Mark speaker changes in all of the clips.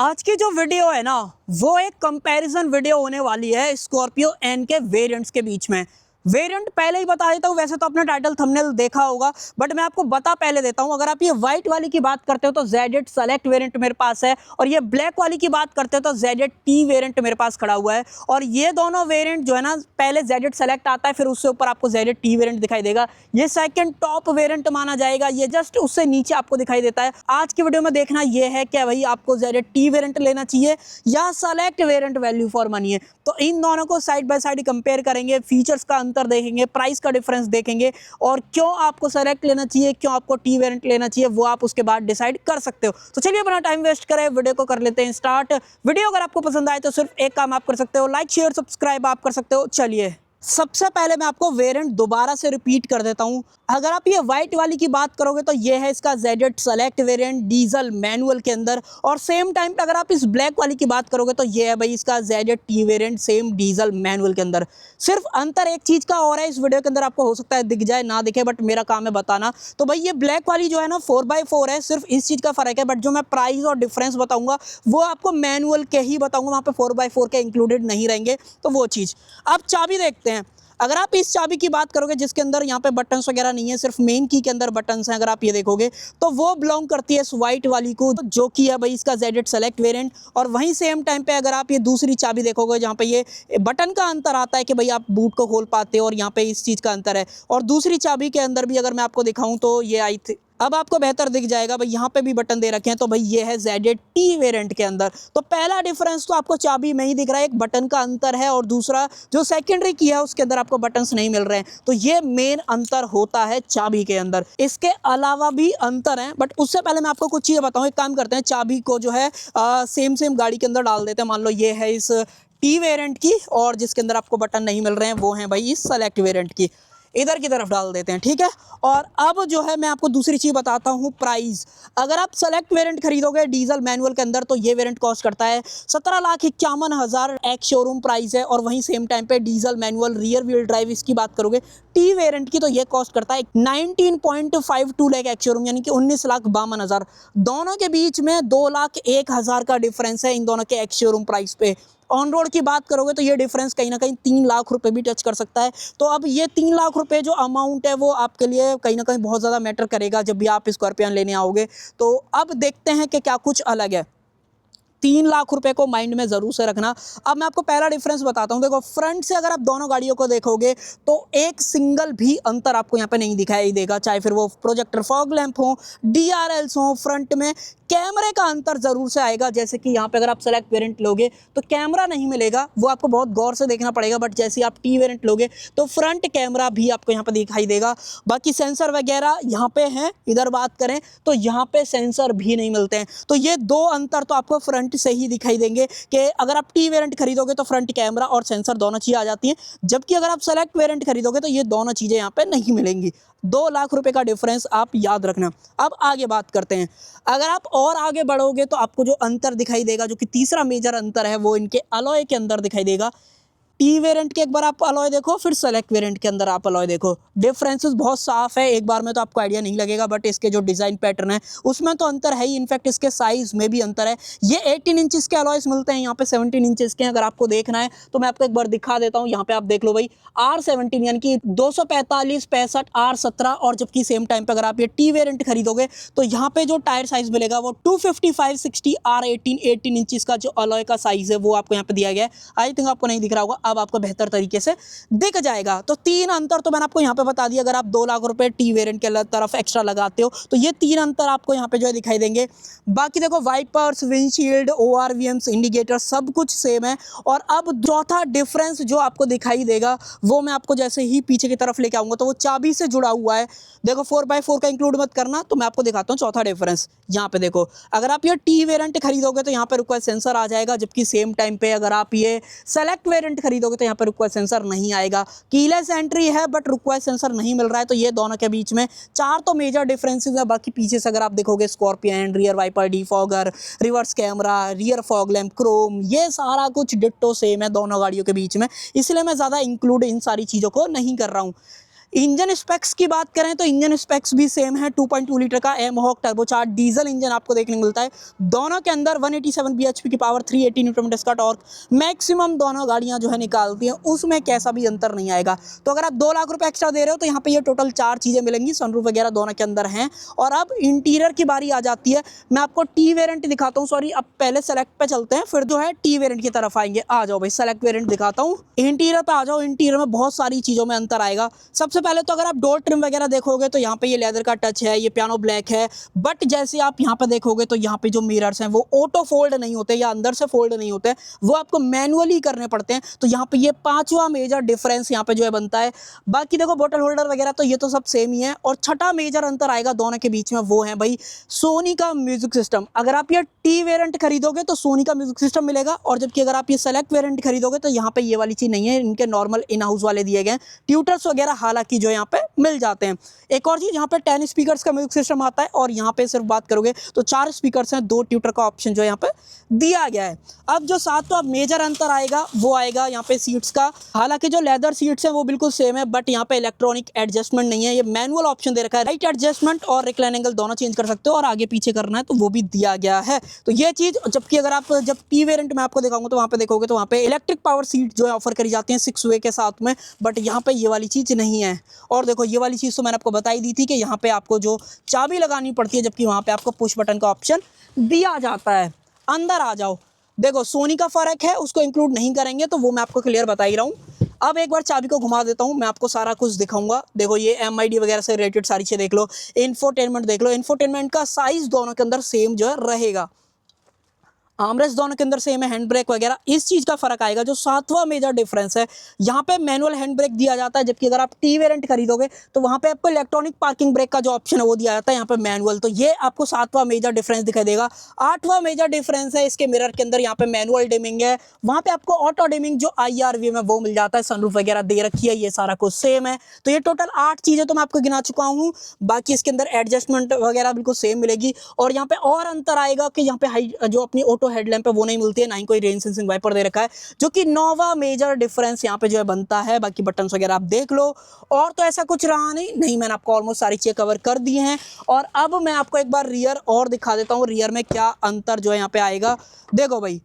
Speaker 1: आज की जो वीडियो है ना, वो एक कंपैरिजन वीडियो होने वाली है स्कॉर्पियो एन के वेरिएंट्स के बीच में। वेरिएंट पहले ही बता देता हूँ, वैसे तो आपने टाइटल थंबनेल देखा होगा, बट मैं आपको बता पहले देता हूँ। अगर आप ये व्हाइट वाली की बात करते हो तो ZD सेलेक्ट वेरिएंट मेरे पास है, और ये ब्लैक वाली की बात करते हो तो ZD वेरिएंट मेरे पास खड़ा हुआ है। और ये दोनों वेरिएंट जो है ना, पहले ZD सेलेक्ट आता है, फिर उससे ऊपर आपको ZD वेरिएंट दिखाई देगा। ये सेकंड टॉप वेरिएंट माना जाएगा, ये जस्ट उससे नीचे आपको दिखाई देता है। आज की वीडियो में देखना ये है कि भाई आपको ZD वेरिएंट लेना चाहिए या select variant value for money है। तो इन दोनों को साइड बाय साइड कंपेयर करेंगे, फीचर्स का अंतर देखेंगे, प्राइस का डिफरेंस देखेंगे, और क्यों आपको सेलेक्ट लेना चाहिए, क्यों आपको टी वेरिएंट लेना चाहिए, वो आप उसके बाद डिसाइड कर सकते हो। तो चलिए अपना टाइम वेस्ट करें, वीडियो को कर लेते हैं स्टार्ट। वीडियो अगर आपको पसंद आए तो सिर्फ एक काम आप कर सकते हो, लाइक शेयर सब्सक्राइब आप कर सकते हो। चलिए सबसे पहले मैं आपको वेरिएंट दोबारा से रिपीट कर देता हूं। अगर आप ये व्हाइट वाली की बात करोगे तो ये है इसका ZD select variant diesel manual के अंदर, और सेम टाइम पे अगर आप इस ब्लैक वाली की बात करोगे तो ये है भाई इसका ZD variant same diesel manual के अंदर। सिर्फ अंतर एक चीज का और है, इस वीडियो के अंदर आपको हो सकता है दिख जाए ना दिखे, बट मेरा काम है बताना। तो भाई ये ब्लैक वाली जो है ना 4x4 है, सिर्फ इस चीज का फर्क है, बट जो मैं प्राइस और डिफरेंस बताऊंगा वो आपको मैनुअल के ही बताऊंगा, वहां पे 4x4 के इंक्लूडेड नहीं रहेंगे। तो वो चीज। अब चाबी देखते हैं। अगर आप इस चाबी की बात करोगे जिसके अंदर यहाँ पे बटन्स वगैरह नहीं है, सिर्फ मेन की के अंदर बटन्स हैं, अगर आप ये देखोगे तो वो बिलोंग करती है इस व्हाइट वाली को, जो कि है भाई इसका ZD सेलेक्ट वेरिएंट। और वहीं सेम टाइम पे अगर आप ये दूसरी चाबी देखोगे जहाँ पे ये बटन का अंतर आता है कि भाई आप बूट को खोल पाते हो, और यहाँ पे इस चीज़ का अंतर है। और दूसरी चाबी के अंदर भी अगर मैं आपको दिखाऊं तो ये आई थी, अब आपको बेहतर दिख जाएगा भाई, यहाँ पे भी बटन दे रखे हैं। तो भाई ये है ZD वेरिएंट के अंदर। तो पहला डिफरेंस तो आपको चाबी में ही दिख रहा है, एक बटन का अंतर है, और दूसरा जो सेकेंडरी की है उसके अंदर आपको बटन्स नहीं मिल रहे हैं। तो ये मेन अंतर होता है चाबी के अंदर। इसके अलावा भी अंतर है, बट उससे पहले मैं आपको कुछ चीज़ें बताऊँ। एक काम करते हैं, चाबी को जो है सेम गाड़ी के अंदर डाल देते हैं। मान लो ये है इस वेरिएंट की, और जिसके अंदर आपको बटन नहीं मिल रहे हैं वो है भाई इस सेलेक्ट वेरिएंट की, इधर की तरफ डाल देते हैं, ठीक है। और अब जो है मैं आपको दूसरी चीज़ बताता हूँ, प्राइस। अगर आप सेलेक्ट वेरिएंट खरीदोगे डीजल मैनुअल के अंदर तो ये वेरिएंट कॉस्ट करता है 17,51,000 एक्स शोरूम प्राइस है। और वहीं सेम टाइम पे diesel manual rear wheel drive इसकी बात करोगे टी वेरिएंट की तो ये कॉस्ट करता है 19.52 लाख एक्स शोरूम, यानी कि 19,52,000। दोनों के बीच में 2,01,000 का डिफरेंस है इन दोनों के एक्स शोरूम प्राइस पे। ऑन रोड की बात करोगे तो ये डिफरेंस कहीं ना कहीं 3 लाख रुपए भी टच कर सकता है। तो अब ये 3 लाख रुपए जो अमाउंट है वो आपके लिए कहीं ना कहीं बहुत ज़्यादा मैटर करेगा जब भी आप स्कॉर्पियन लेने आओगे। तो अब देखते हैं कि क्या कुछ अलग है। 3 लाख रुपए को माइंड में जरूर से रखना। अब मैं आपको पहला डिफरेंस बताता हूँ। देखो फ्रंट से अगर आप दोनों गाड़ियों को देखोगे तो एक सिंगल भी अंतर आपको यहाँ पे नहीं दिखाई देगा, चाहे फिर वो प्रोजेक्टर फॉग लैंप हो, DRLs हो। फ्रंट में कैमरे का अंतर जरूर से आएगा, जैसे कि यहाँ पे अगर आप सेलेक्ट वेरिएंट लोगे तो कैमरा नहीं मिलेगा, वो आपको बहुत गौर से देखना पड़ेगा। बट जैसे ही आप टी वेरिएंट लोगे तो फ्रंट कैमरा भी आपको यहाँ पे दिखाई देगा। बाकी सेंसर वगैरह यहाँ पे हैं, इधर बात करें तो यहाँ पे सेंसर भी नहीं मिलते हैं। तो ये दो अंतर तो आपको फ्रंट से ही दिखाई देंगे कि अगर आप टी वेरिएंट खरीदोगे तो फ्रंट कैमरा और सेंसर दोनों चीज़ें आ जाती हैं, जबकि अगर आप सेलेक्ट वेरिएंट खरीदोगे तो ये दोनों चीज़ें यहाँ पे नहीं मिलेंगी। 2 लाख रुपए का डिफरेंस आप याद रखना। अब आगे बात करते हैं। अगर आप और आगे बढ़ोगे तो आपको जो अंतर दिखाई देगा, जो कि तीसरा मेजर अंतर है, वो इनके अलॉय के अंदर दिखाई देगा। टी वेरिएंट के एक बार आप अलॉय देखो, फिर सेलेक्ट वेरिएंट के अंदर आप अलॉय देखो, डिफरेंसेस बहुत साफ है। एक बार में तो आपको आइडिया नहीं लगेगा, बट इसके जो डिज़ाइन पैटर्न है उसमें तो अंतर है ही। इनफैक्ट इसके साइज में भी अंतर है। ये 18 इंचेस के अलॉयस मिलते हैं, यहाँ पे 17 इंचेस के। अगर आपको देखना है तो मैं आपको एक बार दिखा देता हूँ। यहाँ पे आप देख लो भाई R17 यानी कि 245 65 R17। और जबकि सेम टाइम पे अगर आप ये टी वेरिएंट खरीदोगे तो यहाँ पे जो टायर साइज मिलेगा वो 255 60 R18 18 इंचेस का जो अलॉय का साइज है वो आपको यहाँ पे दिया गया है। आई थिंक आपको नहीं दिख रहा होगा, अब आपको बेहतर तरीके से दिख जाएगा। तो 3 अंतर तो मैंने आपको यहाँ पे बता दिया। अगर आप 2 लाख रुपए टी वेरिएंट के तरफ एक्स्ट्रा लगाते हो तो ये 3 अंतर आपको यहाँ पे जो है दिखाई देंगे। बाकी देखो वाइपर्स, विंडशील्ड, ORVMs, इंडिकेटर सब कुछ सेम है। और अब चौथा डिफरेंस जो आपको दिखाई देगा वो मैं आपको जैसे ही पीछे की तरफ लेके आऊंगा तो वो चाबी से जुड़ा हुआ है। देखो 4x4 का इंक्लूड मत करना, तो मैं आपको दिखाता हूँ चौथा डिफरेंस। यहाँ पे देखो, अगर आप ये टी वेरिएंट खरीदोगे तो यहाँ पे रिक्वेस्ट सेंसर आ जाएगा, जबकि सेम टाइम पे अगर आप ये सेलेक्ट वेरिएंट खरीदोगे तो यहाँ पे रिक्वेस्ट सेंसर नहीं आएगा। कीलेस एंट्री है बट रिक्वेस्ट सेंसर नहीं मिल रहा है। तो ये दोनों के बीच में 4 तो मेजर डिफरेंसेस है। बाकी पीछे से अगर आप देखोगे Scorpio N, rear wiper defogger, reverse camera, rear fog lamp, chrome, ये सारा कुछ डिट्टो सेम है दोनों गाड़ियों के बीच में, इसलिए मैं ज़्यादा इंक्लूड इन सारी चीज़ों को नहीं कर रहा हूँ। इंजन स्पेक्स की बात करें तो इंजन स्पेक्स भी सेम है। 2.2 लीटर का एमहॉक टर्बोचार्ज डीजल इंजन आपको देखने को मिलता है। दोनों के अंदर 187 bhp की पावर, 380 न्यूटन मीटर्स का टॉर्क मैक्सिमम दोनों गाड़ियां जो है निकालती हैं, उसमें कैसा भी अंतर नहीं आएगा। तो अगर आप 2 लाख रुपए एक्स्ट्रा दे रहे हो तो यहाँ पे ये टोटल 4 चीज़ें मिलेंगी, सनरूफ वगैरह दोनों के अंदर हैं। और अब इंटीरियर की बारी आ जाती है। मैं आपको टी वेरिएंट दिखाता हूँ, सॉरी अब पहले सेलेक्ट पे चलते हैं, फिर जो है टी वेरिएंट की तरफ आएंगे। आ जाओ भाई, सेलेक्ट वेरिएंट दिखाता हूँ। इंटीरियर पे आ जाओ। इंटीरियर में बहुत सारी चीज़ों में अंतर आएगा। सबसे पहले तो अगर आप डोर ट्रिम वगैरह देखोगे तो यहाँ पे ये लेदर का टच है, ये पियानो ब्लैक है। बट जैसे आप यहाँ पे देखोगे तो यहाँ पे जो मिरर्स हैं वो ऑटो फोल्ड नहीं होते या अंदर से फोल्ड नहीं होते, वो आपको मैनुअली करने पड़ते हैं। तो यहाँ पे ये 5वां मेजर डिफरेंस यहाँ पे जो है बनता है। बाकी देखो बोतल होल्डर वगैरह तो ये तो सब सेम ही है। और छठा मेजर अंतर आएगा दोनों के बीच में, वो है भाई सोनी का म्यूजिक सिस्टम। अगर आप ये टी वेरिएंट खरीदोगे तो सोनी का म्यूजिक सिस्टम मिलेगा, और जबकि अगर आप ये सेलेक्ट वेरिएंट खरीदोगे तो यहाँ पे ये वाली चीज़ नहीं है। इनके नॉर्मल इन हाउस वाले दिए गए ट्यूटर्स वगैरह हालांकि जो यहाँ पे मिल जाते हैं। एक और चीज़, यहाँ पे 10 स्पीकर्स का म्यूजिक सिस्टम आता है, और यहाँ पे सिर्फ बात करोगे तो 4 स्पीकर्स हैं, 2 ट्यूटर का ऑप्शन जो यहाँ पे दिया गया है। अब जो 7वां मेजर अंतर आएगा वो आएगा यहाँ पे सीट्स का। हालांकि जो लेदर सीट्स हैं वो बिल्कुल सेम है, बट यहाँ पे इलेक्ट्रॉनिक एडजस्टमेंट नहीं है, ये मैनुअल ऑप्शन दे रखा है। राइट एडजस्टमेंट और रिक्लाइन एंगल दोनों चेंज कर सकते हो, और आगे पीछे करना है तो वो भी दिया गया है। तो ये चीज़, जबकि अगर आप जब टी वेरिएंट में आपको दिखाऊंगा तो वहाँ पे देखोगे तो वहाँ पे इलेक्ट्रिक पावर सीट जो है ऑफर करी जाती हैं 6 वे के साथ में, बट यहाँ पे ये वाली चीज़ नहीं है। और देखो ये वाली चीज़ तो मैंने आपको बताई दी थी कि यहाँ पे आपको जो चाबी लगानी पड़ती है, जबकि वहाँ पे आपको पुश बटन का ऑप्शन दिया जाता है। अंदर आ जाओ, देखो सोनी का फ़र्क है, उसको इंक्लूड नहीं करेंगे तो वो मैं आपको क्लियर बता ही रहा हूँ। अब एक बार चाबी को घुमा देता हूँ, मैं आपको सारा कुछ दिखाऊंगा। देखो ये MID वगैरह से रिलेटेड सारी चीज़ें देख लो, इंफोटेनमेंट देख लो। इंफोटेनमेंट का साइज़ दोनों के अंदर सेम जो है रहेगा, आर्मरेस्ट दोनों के अंदर सेम है, हैंड ब्रेक वगैरह इस चीज़ का फर्क आएगा। जो 7वां मेजर डिफरेंस है, यहाँ पे मैनुअल हैंड ब्रेक दिया जाता है, जबकि अगर आप टी वेरिएंट खरीदोगे तो वहाँ पे आपको इलेक्ट्रॉनिक पार्किंग ब्रेक का जो ऑप्शन है वो दिया जाता है, यहाँ पे मैनुअल। तो ये आपको 7वां मेजर डिफरेंस दिखाई देगा। 8वां मेजर डिफरेंस है इसके मिरर के अंदर, यहाँ पे मैनुअल डिमिंग है, वहाँ पे आपको ऑटो डिमिंग जो IRV में वो मिल जाता है, सनरूफ वगैरह दे रखी है, ये सारा कुछ सेम है। तो ये टोटल 8 चीज़ें तो मैं आपको गिना चुका हूँ। बाकी इसके अंदर एडजस्टमेंट वगैरह बिल्कुल सेम मिलेगी। और यहाँ पे और अंतर आएगा कि यहाँ पे जो अपनी ऑटो हेडलैम्प है वो नहीं मिलती है, ना ही कोई रेन सेंसिंग वाइपर दे रखा है, जो कि 9वां मेजर डिफरेंस यहाँ पे जो है बनता है। बाकी बटन्स वगैरह आप देख लो, और तो ऐसा कुछ रहा नहीं, मैंने आपको ऑलमोस्ट सारी चीज़ें कवर कर दी हैं। और अब मैं आपको एक बार रियर और दिखा देता हूँ, रियर में क्या अंतर जो है यहाँ पे आएगा। देखो भाई,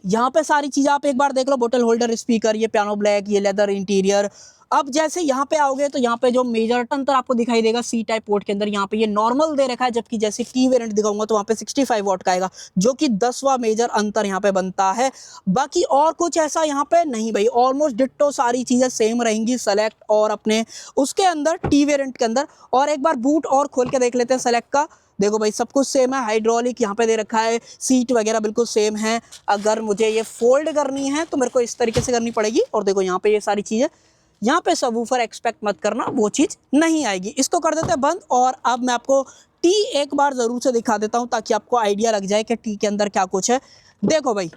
Speaker 1: यहाँ पे सारी चीज़ें आप एक बार देख लो, बोतल होल्डर, स्पीकर, ये पियानो ब्लैक, ये लेदर इंटीरियर। अब जैसे यहाँ पे आओगे तो यहाँ पे जो मेजर अंतर आपको दिखाई देगा सी टाइप पोर्ट के अंदर, यहाँ पे ये नॉर्मल दे रखा है, जबकि जैसे टी वेरिएंट दिखाऊंगा तो वहाँ पे 65 वाट का आएगा, जो कि 10वां मेजर अंतर यहाँ पे बनता है। बाकी और कुछ ऐसा यहाँ पे नहीं भाई, ऑलमोस्ट डिट्टो सारी चीज़ें सेम रहेंगी सेलेक्ट और अपने उसके अंदर टी वेरिएंट के अंदर। और एक बार बूट और खोल के देख लेते हैं सेलेक्ट का। देखो भाई सब कुछ सेम है, हाइड्रोलिक यहाँ पे दे रखा है, सीट वगैरह बिल्कुल सेम है। अगर मुझे ये फोल्ड करनी है तो मेरे को इस तरीके से करनी पड़ेगी। और देखो यहाँ पे ये सारी चीज़ें, यहाँ पे सबवूफर एक्सपेक्ट मत करना, वो चीज़ नहीं आएगी। इसको कर देते हैं बंद। और अब मैं आपको टी एक बार ज़रूर से दिखा देता हूँ ताकि आपको आइडिया लग जाए कि टी के अंदर क्या कुछ है। देखो भाई,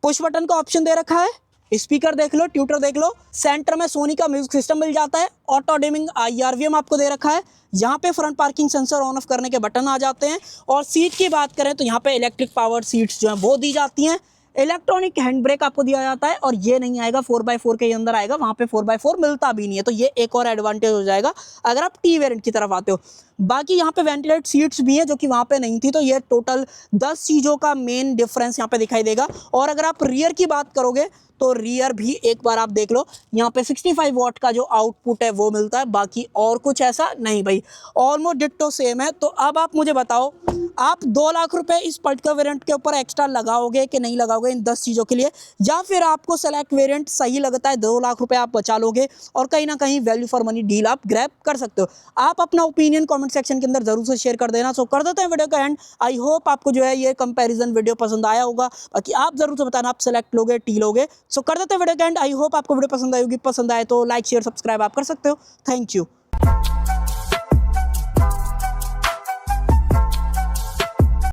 Speaker 1: पुश बटन का ऑप्शन दे रखा है, स्पीकर देख लो, ट्यूटर देख लो, सेंटर में सोनी का म्यूजिक सिस्टम मिल जाता है, ऑटो डिमिंग IRV आपको दे रखा है। यहाँ पे front parking sensor on off करने के बटन आ जाते हैं। और सीट की बात करें तो यहाँ पे इलेक्ट्रिक पावर सीट्स जो हैं वो दी जाती हैं, इलेक्ट्रॉनिक हैंड ब्रेक आपको दिया जाता है। और ये नहीं आएगा 4x4 के अंदर आएगा, वहाँ पे 4x4 मिलता भी नहीं है, तो ये एक और एडवांटेज हो जाएगा अगर आप टी वेरिएंट की तरफ आते हो। बाकी यहाँ पे वेंटिलेट सीट्स भी है जो कि वहाँ पे नहीं थी, तो ये टोटल 10 चीज़ों का मेन डिफरेंस यहाँ पे दिखाई देगा। और अगर आप रियर की बात करोगे तो रियर भी एक बार आप देख लो, यहाँ पे 65 वाट का जो आउटपुट है वो मिलता है, बाकी और कुछ ऐसा नहीं भाई, ऑलमोस्ट डिट्टो सेम है। तो अब आप मुझे बताओ, आप 2 लाख रुपए इस पर्टिकुलर वेरिएंट के ऊपर एक्स्ट्रा लगाओगे कि नहीं लगाओगे इन 10 चीज़ों के लिए, या फिर आपको सेलेक्ट वेरिएंट सही लगता है, 2 लाख रुपए आप बचा लोगे और कहीं ना कहीं वैल्यू फॉर मनी डील आप ग्रैब कर सकते हो। आप अपना ओपिनियन कमेंट सेक्शन के अंदर जरूर से शेयर कर देना। सो कर देते हैं वीडियो का एंड। आई होप आपको जो है ये कंपैरिजन वीडियो पसंद आया होगा। बाकी आप जरूर से बताना आप सेलेक्ट लोगे टी लोगे। सो कर देते हैं वीडियो का एंड। आई होप आपको वीडियो पसंद आई होगी, पसंद आए तो लाइक शेयर सब्सक्राइब आप कर सकते हो। Thank you.